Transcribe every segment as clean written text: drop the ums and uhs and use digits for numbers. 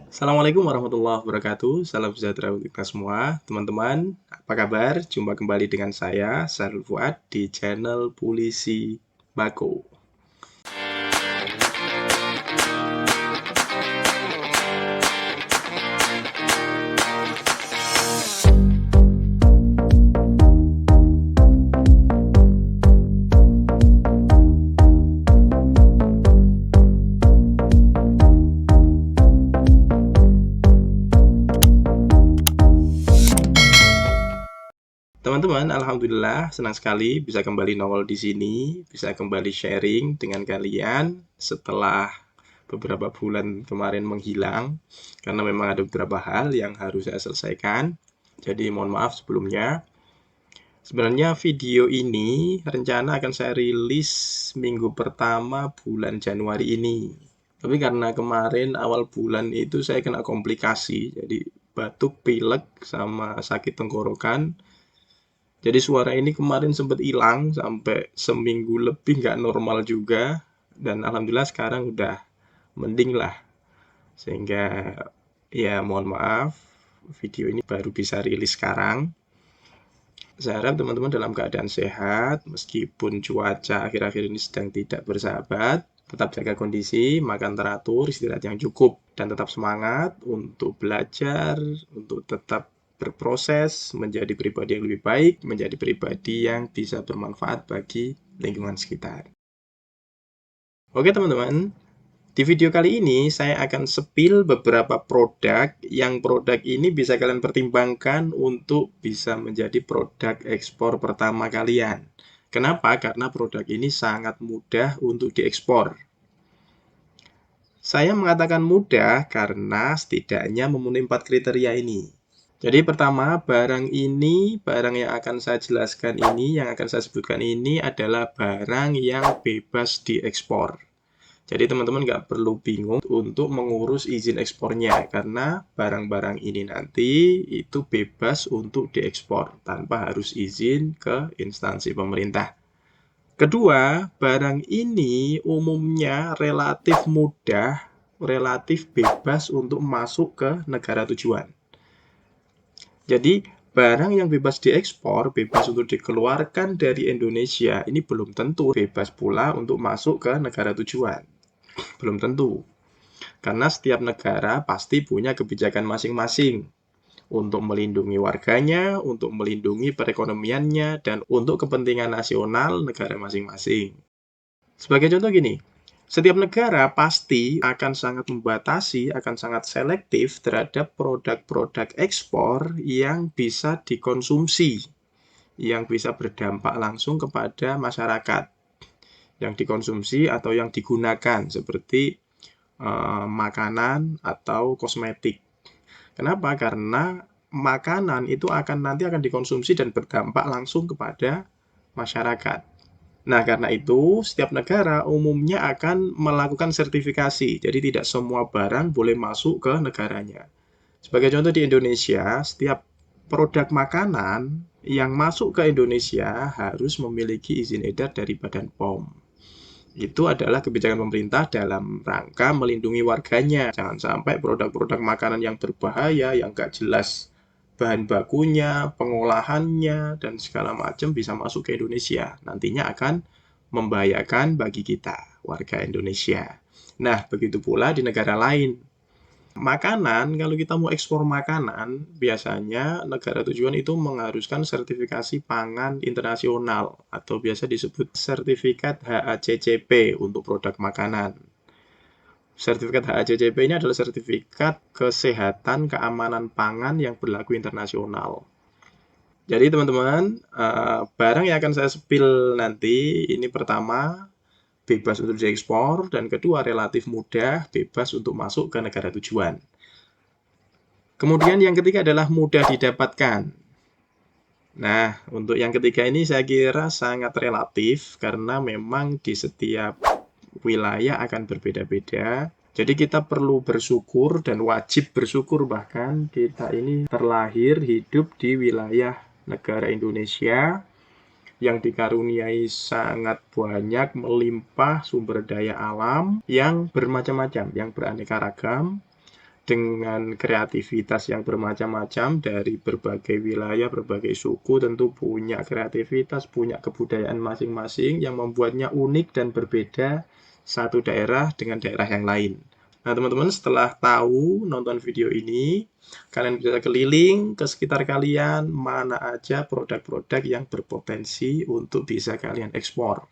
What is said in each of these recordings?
Assalamualaikum warahmatullahi wabarakatuh. Salam sejahtera untuk kita semua. Teman-teman, apa kabar? Jumpa kembali dengan saya, Sarul Fuad, di channel Polisi Bako. Teman-teman, alhamdulillah senang sekali bisa kembali nongol di sini, bisa kembali sharing dengan kalian setelah beberapa bulan kemarin menghilang karena memang ada beberapa hal yang harus saya selesaikan. Jadi mohon maaf sebelumnya. Sebenarnya video ini rencana akan saya rilis minggu pertama bulan Januari ini. Tapi karena kemarin awal bulan itu saya kena komplikasi, jadi batuk, pilek, sama sakit tenggorokan. Jadi suara ini kemarin sempat hilang sampai seminggu lebih nggak normal juga. Dan alhamdulillah sekarang udah mending lah. Sehingga ya mohon maaf, video ini baru bisa rilis sekarang. Saya harap teman-teman dalam keadaan sehat, meskipun cuaca akhir-akhir ini sedang tidak bersahabat. Tetap jaga kondisi, makan teratur, istirahat yang cukup, dan tetap semangat untuk belajar, untuk tetap berproses, menjadi pribadi yang lebih baik, menjadi pribadi yang bisa bermanfaat bagi lingkungan sekitar. Oke teman-teman, di video kali ini saya akan spill beberapa produk yang produk ini bisa kalian pertimbangkan untuk bisa menjadi produk ekspor pertama kalian. Kenapa? Karena produk ini sangat mudah untuk diekspor. Saya mengatakan mudah karena setidaknya memenuhi 4 kriteria ini. Jadi pertama, barang yang akan saya jelaskan ini, yang akan saya sebutkan ini adalah barang yang bebas diekspor. Jadi teman-teman nggak perlu bingung untuk mengurus izin ekspornya karena barang-barang ini nanti itu bebas untuk diekspor tanpa harus izin ke instansi pemerintah. Kedua, barang ini umumnya relatif mudah, relatif bebas untuk masuk ke negara tujuan. Jadi, barang yang bebas diekspor, bebas untuk dikeluarkan dari Indonesia, ini belum tentu bebas pula untuk masuk ke negara tujuan. Belum tentu. Karena setiap negara pasti punya kebijakan masing-masing untuk melindungi warganya, untuk melindungi perekonomiannya, dan untuk kepentingan nasional negara masing-masing. Sebagai contoh gini, setiap negara pasti akan sangat membatasi, akan sangat selektif terhadap produk-produk ekspor yang bisa dikonsumsi, yang bisa berdampak langsung kepada masyarakat, yang dikonsumsi atau yang digunakan, seperti makanan atau kosmetik. Kenapa? Karena makanan itu nanti akan dikonsumsi dan berdampak langsung kepada masyarakat. Nah, karena itu setiap negara umumnya akan melakukan sertifikasi. Jadi tidak semua barang boleh masuk ke negaranya. Sebagai contoh di Indonesia, setiap produk makanan yang masuk ke Indonesia harus memiliki izin edar dari Badan POM. Itu adalah kebijakan pemerintah dalam rangka melindungi warganya. Jangan sampai produk-produk makanan yang berbahaya, yang nggak jelas bahan bakunya, pengolahannya, dan segala macam bisa masuk ke Indonesia. Nantinya akan membahayakan bagi kita, warga Indonesia. Nah, begitu pula di negara lain. Makanan, kalau kita mau ekspor makanan, biasanya negara tujuan itu mengharuskan sertifikasi pangan internasional atau biasa disebut sertifikat HACCP untuk produk makanan. Sertifikat HACCP ini adalah sertifikat kesehatan keamanan pangan yang berlaku internasional. Jadi teman-teman, barang yang akan saya spill nanti, ini pertama, bebas untuk diekspor, dan kedua relatif mudah, bebas untuk masuk ke negara tujuan. Kemudian yang ketiga adalah mudah didapatkan. Nah, untuk yang ketiga ini saya kira sangat relatif karena memang di setiap wilayah akan berbeda-beda. Jadi kita perlu bersyukur dan wajib bersyukur bahkan kita ini terlahir hidup di wilayah negara Indonesia yang dikaruniai sangat banyak melimpah sumber daya alam yang bermacam-macam, yang beraneka ragam, dengan kreativitas yang bermacam-macam dari berbagai wilayah, berbagai suku, tentu punya kreativitas, punya kebudayaan masing-masing yang membuatnya unik dan berbeda satu daerah dengan daerah yang lain. Nah, teman-teman, setelah tahu nonton video ini, kalian bisa keliling ke sekitar kalian, mana aja produk-produk yang berpotensi untuk bisa kalian ekspor.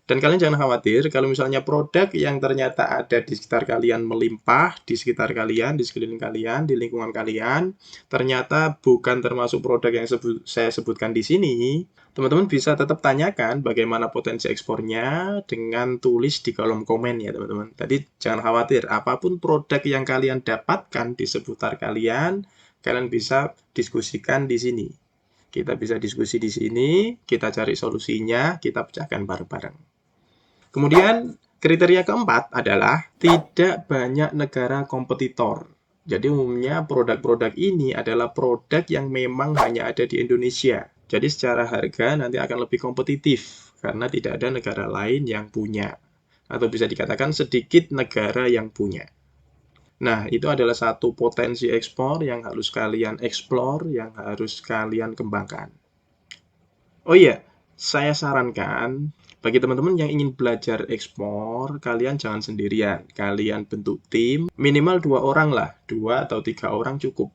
Dan kalian jangan khawatir kalau misalnya produk yang ternyata ada di sekitar kalian melimpah, di sekitar kalian, di sekeliling kalian, di lingkungan kalian, ternyata bukan termasuk produk yang saya sebutkan di sini, teman-teman bisa tetap tanyakan bagaimana potensi ekspornya dengan tulis di kolom komen ya teman-teman. Tadi jangan khawatir, apapun produk yang kalian dapatkan di seputar kalian, kalian bisa diskusikan di sini. Kita bisa diskusi di sini, kita cari solusinya, kita pecahkan bareng-bareng. Kemudian kriteria keempat adalah tidak banyak negara kompetitor. Jadi umumnya produk-produk ini adalah produk yang memang hanya ada di Indonesia. Jadi secara harga nanti akan lebih kompetitif karena tidak ada negara lain yang punya. Atau bisa dikatakan sedikit negara yang punya. Nah, itu adalah satu potensi ekspor yang harus kalian eksplor, yang harus kalian kembangkan. Oh iya, saya sarankan bagi teman-teman yang ingin belajar ekspor, kalian jangan sendirian. Kalian bentuk tim, minimal 2 orang lah. 2 atau 3 orang cukup.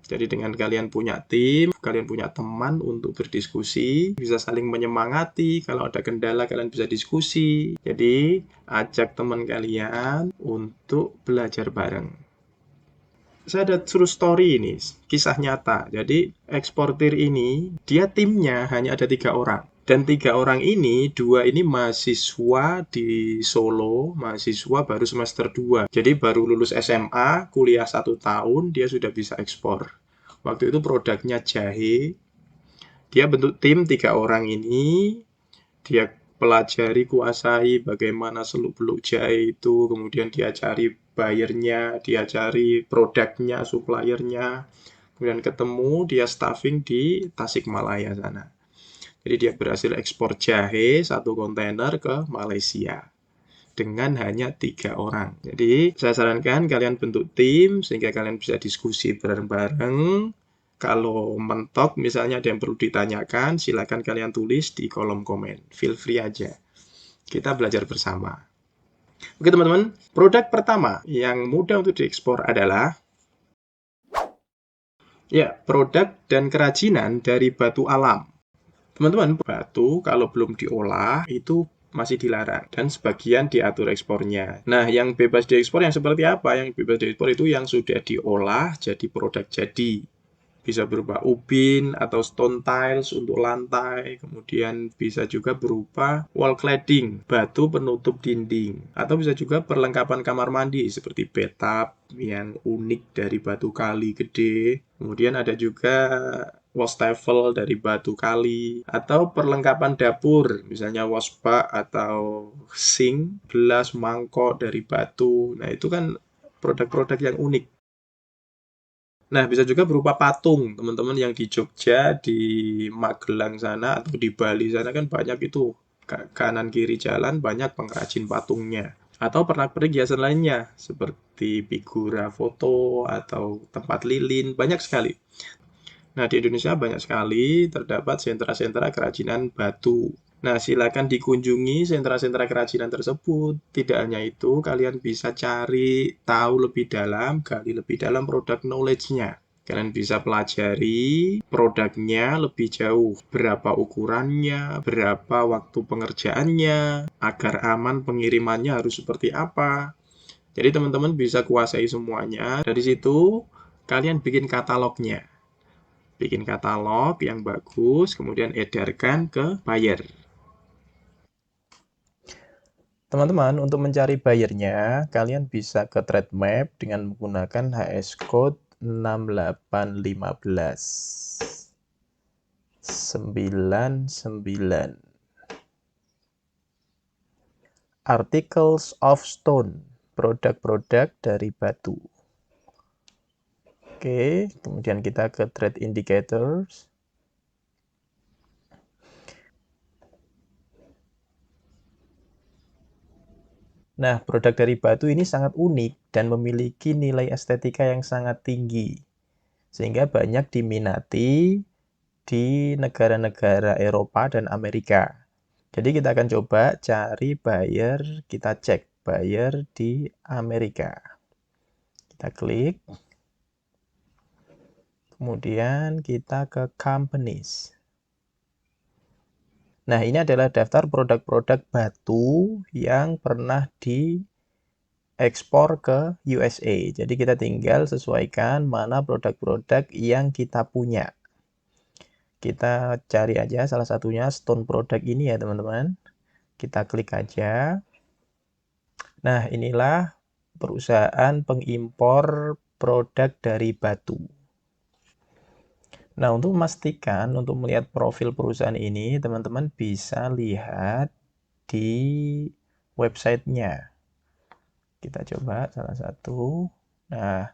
Jadi dengan kalian punya tim, kalian punya teman untuk berdiskusi, bisa saling menyemangati. Kalau ada kendala, kalian bisa diskusi. Jadi, ajak teman kalian untuk belajar bareng. Saya ada true story ini, kisah nyata. Jadi eksportir ini, dia timnya hanya ada 3 orang. Dan 3 orang ini, 2 ini mahasiswa di Solo, mahasiswa baru semester 2. Jadi baru lulus SMA, kuliah 1 tahun, dia sudah bisa ekspor. Waktu itu produknya jahe. Dia bentuk tim 3 orang ini, dia pelajari, kuasai bagaimana seluk-beluk jahe itu, kemudian dia cari buyernya, dia cari produknya, suppliernya, kemudian ketemu, dia staffing di Tasikmalaya sana. Jadi dia berhasil ekspor jahe 1 kontainer ke Malaysia dengan hanya 3 orang. Jadi saya sarankan kalian bentuk tim sehingga kalian bisa diskusi bareng-bareng. Kalau mentok misalnya ada yang perlu ditanyakan, silakan kalian tulis di kolom komen. Feel free aja. Kita belajar bersama. Oke teman-teman, produk pertama yang mudah untuk diekspor adalah produk dan kerajinan dari batu alam. Teman-teman, batu kalau belum diolah itu masih dilarang dan sebagian diatur ekspornya. Nah, yang bebas diekspor yang seperti apa? Yang bebas diekspor itu yang sudah diolah jadi produk jadi. Bisa berupa ubin atau stone tiles untuk lantai, kemudian bisa juga berupa wall cladding, batu penutup dinding, atau bisa juga perlengkapan kamar mandi seperti bathtub yang unik dari batu kali gede. Kemudian ada juga wastafel dari batu kali, atau perlengkapan dapur, misalnya wasbak atau sink, gelas, mangkok dari batu. Nah, itu kan produk-produk yang unik. Nah, bisa juga berupa patung. Teman-teman yang di Jogja, di Magelang sana, atau di Bali sana kan banyak itu. Kanan kiri jalan banyak pengrajin patungnya. Atau pernak-pernik hiasan lainnya, seperti figura foto atau tempat lilin, banyak sekali. Nah, di Indonesia banyak sekali terdapat sentra-sentra kerajinan batu. Nah, silakan dikunjungi sentra-sentra kerajinan tersebut. Tidak hanya itu, kalian bisa cari tahu lebih dalam, gali lebih dalam produk knowledge-nya. Kalian bisa pelajari produknya lebih jauh. Berapa ukurannya, berapa waktu pengerjaannya, agar aman pengirimannya harus seperti apa. Jadi teman-teman bisa kuasai semuanya. Dari situ, kalian bikin katalognya. Bikin katalog yang bagus, kemudian edarkan ke buyer. Teman-teman, untuk mencari buyernya, kalian bisa ke trade map dengan menggunakan HS code 6815 99. Articles of stone, produk-produk dari batu. Oke, kemudian kita ke trade indicators. Nah, produk dari batu ini sangat unik dan memiliki nilai estetika yang sangat tinggi, sehingga banyak diminati di negara-negara Eropa dan Amerika. Jadi kita akan coba cari buyer, kita cek buyer di Amerika. Kita klik, kemudian kita ke companies. Nah, ini adalah daftar produk-produk batu yang pernah diekspor ke USA. Jadi kita tinggal sesuaikan mana produk-produk yang kita punya. Kita cari aja salah satunya stone product ini ya teman-teman. Kita klik aja. Nah, inilah perusahaan pengimpor produk dari batu. Nah, untuk memastikan, untuk melihat profil perusahaan ini, teman-teman bisa lihat di websitenya. Kita coba salah satu. Nah,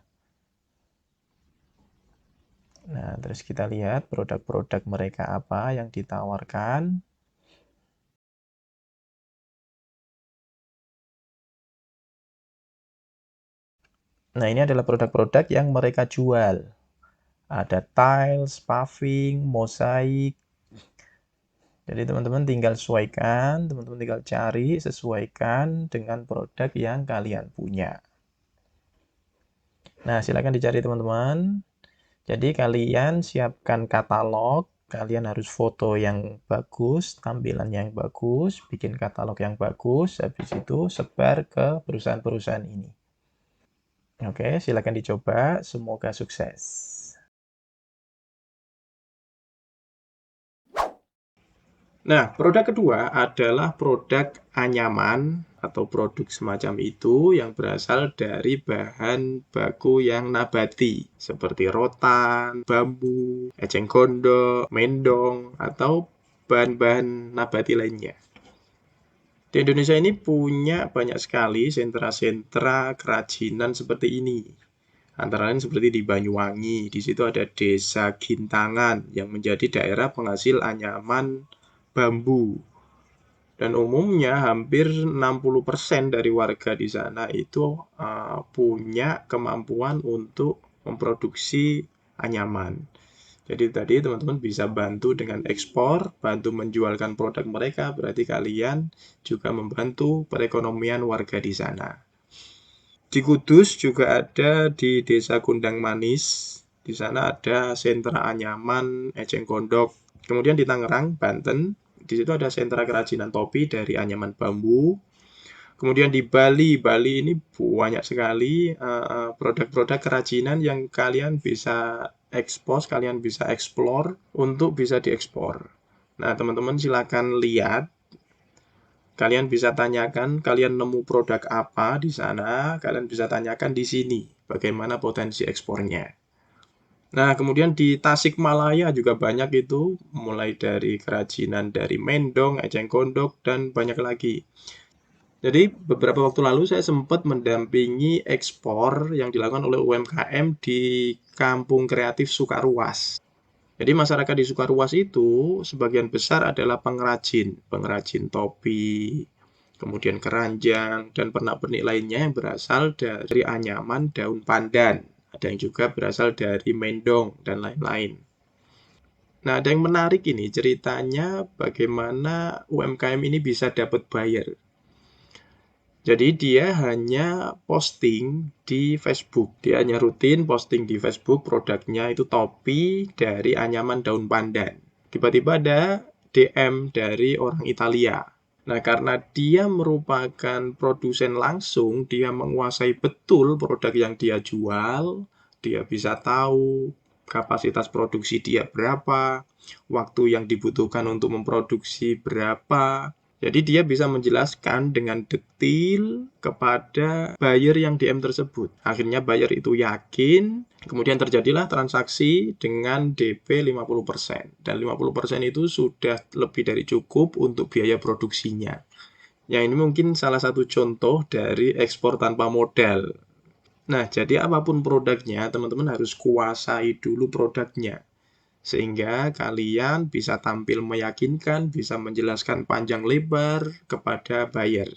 terus kita lihat produk-produk mereka apa yang ditawarkan. Nah, ini adalah produk-produk yang mereka jual. Ada tiles, paving, mosaik. Jadi teman-teman tinggal sesuaikan, teman-teman tinggal cari, sesuaikan dengan produk yang kalian punya. Nah, silakan dicari teman-teman. Jadi kalian siapkan katalog, kalian harus foto yang bagus, tampilan yang bagus, bikin katalog yang bagus, habis itu sebar ke perusahaan-perusahaan ini. Oke, silakan dicoba, semoga sukses. Nah, produk kedua adalah produk anyaman atau produk semacam itu yang berasal dari bahan baku yang nabati seperti rotan, bambu, eceng gondok, mendong, atau bahan-bahan nabati lainnya. Di Indonesia ini punya banyak sekali sentra-sentra kerajinan seperti ini. Antara lain seperti di Banyuwangi, di situ ada Desa Gintangan yang menjadi daerah penghasil anyaman bambu. Dan umumnya hampir 60% dari warga di sana itu punya kemampuan untuk memproduksi anyaman. Jadi tadi teman-teman bisa bantu dengan ekspor, bantu menjualkan produk mereka, berarti kalian juga membantu perekonomian warga di sana. Di Kudus juga ada di Desa Kundang Manis. Di sana ada sentra anyaman eceng gondok. Kemudian di Tangerang, Banten, di situ ada sentra kerajinan topi dari anyaman bambu. Kemudian di Bali, Bali ini banyak sekali produk-produk kerajinan yang kalian bisa ekspos, kalian bisa eksplor untuk bisa diekspor. Nah, teman-teman silakan lihat. Kalian bisa tanyakan, kalian nemu produk apa di sana, kalian bisa tanyakan di sini, bagaimana potensi ekspornya. Nah, kemudian di Tasikmalaya juga banyak itu, mulai dari kerajinan dari mendong, eceng gondok, dan banyak lagi. Jadi, beberapa waktu lalu saya sempat mendampingi ekspor yang dilakukan oleh UMKM di Kampung Kreatif Sukaruas. Jadi masyarakat di Sukaruas itu sebagian besar adalah pengrajin, pengrajin topi, kemudian keranjang, dan pernak-pernik lainnya yang berasal dari anyaman daun pandan. Ada yang juga berasal dari mendong, dan lain-lain. Nah, ada yang menarik ini, ceritanya bagaimana UMKM ini bisa dapat buyer. Jadi dia hanya posting di Facebook. Dia hanya rutin posting di Facebook produknya itu topi dari anyaman daun pandan. Tiba-tiba ada DM dari orang Italia. Nah, karena dia merupakan produsen langsung, dia menguasai betul produk yang dia jual, dia bisa tahu kapasitas produksi dia berapa, waktu yang dibutuhkan untuk memproduksi berapa. Jadi dia bisa menjelaskan dengan detail kepada buyer yang DM tersebut. Akhirnya buyer itu yakin, kemudian terjadilah transaksi dengan DP 50%. Dan 50% itu sudah lebih dari cukup untuk biaya produksinya. Yang ini mungkin salah satu contoh dari ekspor tanpa modal. Nah, jadi apapun produknya, teman-teman harus kuasai dulu produknya. Sehingga kalian bisa tampil meyakinkan, bisa menjelaskan panjang lebar kepada buyer.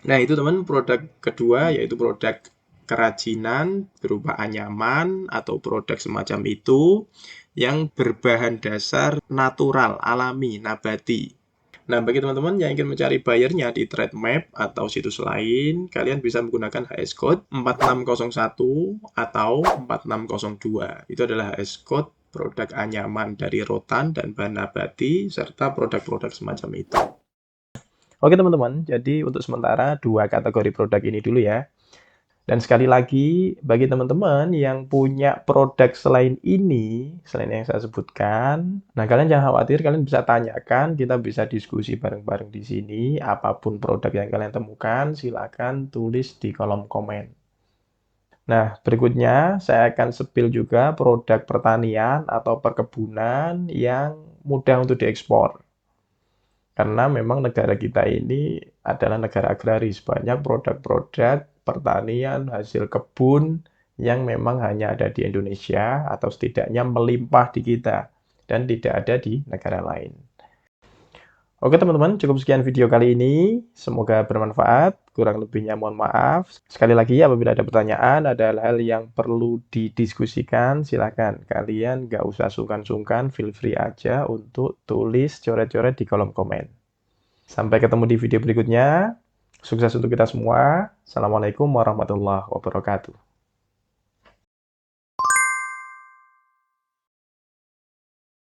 Nah, itu teman produk kedua yaitu produk kerajinan berupa anyaman atau produk semacam itu yang berbahan dasar natural, alami, nabati. Nah, bagi teman-teman yang ingin mencari buyernya di Trademap atau situs lain, kalian bisa menggunakan HS code 4601 atau 4602. Itu adalah HS code produk anyaman dari rotan dan bahan nabati, serta produk-produk semacam itu. Oke teman-teman, jadi untuk sementara 2 kategori produk ini dulu ya. Dan sekali lagi, bagi teman-teman yang punya produk selain ini, selain yang saya sebutkan, nah kalian jangan khawatir, kalian bisa tanyakan, kita bisa diskusi bareng-bareng di sini. Apapun produk yang kalian temukan, silakan tulis di kolom komen. Nah, berikutnya saya akan spill juga produk pertanian atau perkebunan yang mudah untuk diekspor. Karena memang negara kita ini adalah negara agraris, banyak produk-produk pertanian, hasil kebun yang memang hanya ada di Indonesia atau setidaknya melimpah di kita dan tidak ada di negara lain. Oke teman-teman, cukup sekian video kali ini. Semoga bermanfaat. Kurang lebihnya mohon maaf. Sekali lagi, apabila ada pertanyaan, ada hal-hal yang perlu didiskusikan, silakan. Kalian nggak usah sungkan-sungkan, feel free aja untuk tulis coret-coret di kolom komen. Sampai ketemu di video berikutnya. Sukses untuk kita semua. Assalamualaikum warahmatullahi wabarakatuh.